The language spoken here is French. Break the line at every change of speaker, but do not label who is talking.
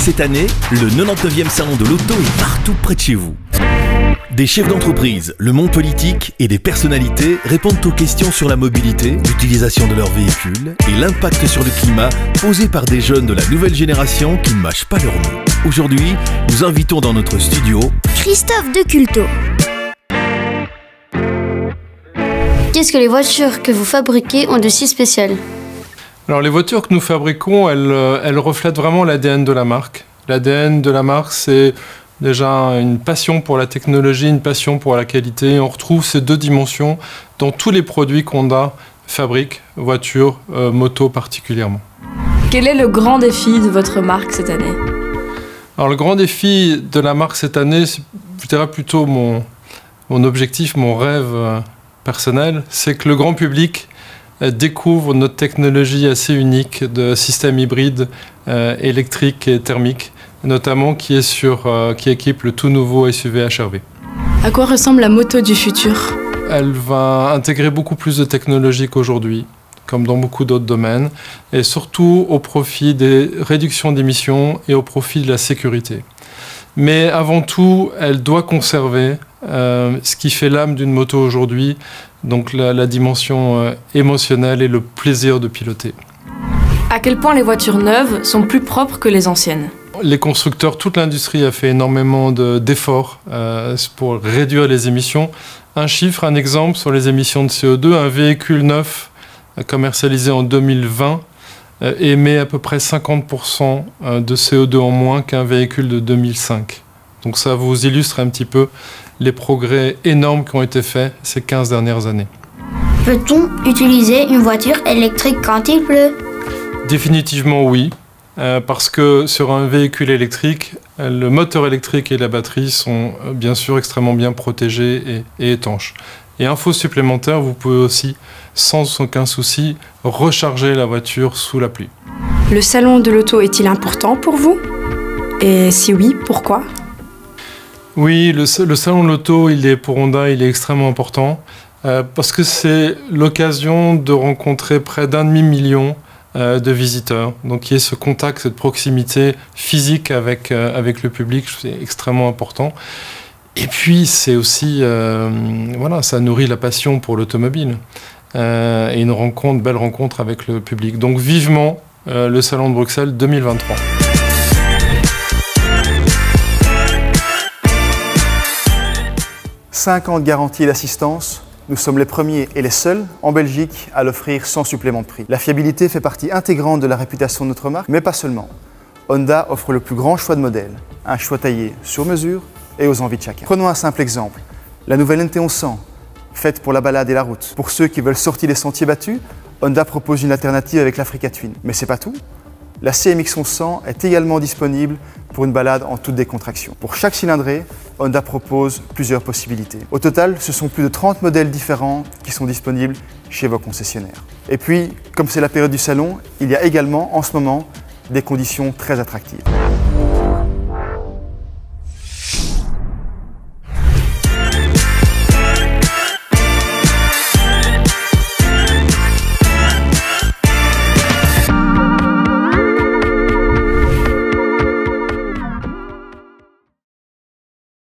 Cette année, le 99e salon de l'auto est partout près de chez vous. Des chefs d'entreprise, le monde politique et des personnalités répondent aux questions sur la mobilité, l'utilisation de leurs véhicules et l'impact sur le climat posés par des jeunes de la nouvelle génération qui ne mâchent pas leurs mots. Aujourd'hui, nous invitons dans notre studio
Christophe Deculto. Qu'est-ce que les voitures que vous fabriquez ont de si spécial ?
Alors les voitures que nous fabriquons, elles reflètent vraiment l'ADN de la marque. L'ADN de la marque, c'est déjà une passion pour la technologie, une passion pour la qualité. On retrouve ces deux dimensions dans tous les produits qu'Honda fabrique, voitures, motos particulièrement.
Quel est le grand défi de votre marque cette année ?
Alors le grand défi de la marque cette année, je dirais plutôt mon objectif, mon rêve personnel, c'est que le grand public découvre notre technologie assez unique de système hybride électrique et thermique, notamment qui équipe le tout nouveau SUV HR-V.
À quoi ressemble la moto du futur ?
Elle va intégrer beaucoup plus de technologie qu'aujourd'hui, comme dans beaucoup d'autres domaines, et surtout au profit des réductions d'émissions et au profit de la sécurité. Mais avant tout, elle doit conserver ce qui fait l'âme d'une moto aujourd'hui, donc la dimension émotionnelle et le plaisir de piloter.
À quel point les voitures neuves sont plus propres que les anciennes ?
Les constructeurs, toute l'industrie a fait énormément d'efforts pour réduire les émissions. Un chiffre, un exemple sur les émissions de CO2, un véhicule neuf commercialisé en 2020 émet à peu près 50% de CO2 en moins qu'un véhicule de 2005. Donc ça vous illustre un petit peu les progrès énormes qui ont été faits ces 15 dernières années.
Peut-on utiliser une voiture électrique quand il pleut ?
Définitivement oui, parce que sur un véhicule électrique, le moteur électrique et la batterie sont bien sûr extrêmement bien protégés et étanches. Et info supplémentaire, vous pouvez aussi, sans aucun souci, recharger la voiture sous la pluie.
Le salon de l'auto est-il important pour vous ? Et si oui, pourquoi ?
Oui, le salon de l'auto, pour Honda, il est extrêmement important parce que c'est l'occasion de rencontrer près d'1,5 million de visiteurs. Donc il y a ce contact, cette proximité physique avec le public, c'est extrêmement important. Et puis c'est aussi, ça nourrit la passion pour l'automobile et une belle rencontre avec le public. Donc vivement le salon de Bruxelles 2023.
5 ans de garantie et d'assistance, nous sommes les premiers et les seuls en Belgique à l'offrir sans supplément de prix. La fiabilité fait partie intégrante de la réputation de notre marque, mais pas seulement. Honda offre le plus grand choix de modèles, un choix taillé sur mesure et aux envies de chacun. Prenons un simple exemple, la nouvelle NT1100, faite pour la balade et la route. Pour ceux qui veulent sortir des sentiers battus, Honda propose une alternative avec l'Africa Twin. Mais c'est pas tout. La CMX 1100 est également disponible pour une balade en toute décontraction. Pour chaque cylindrée, Honda propose plusieurs possibilités. Au total, ce sont plus de 30 modèles différents qui sont disponibles chez vos concessionnaires. Et puis, comme c'est la période du salon, il y a également en ce moment des conditions très attractives.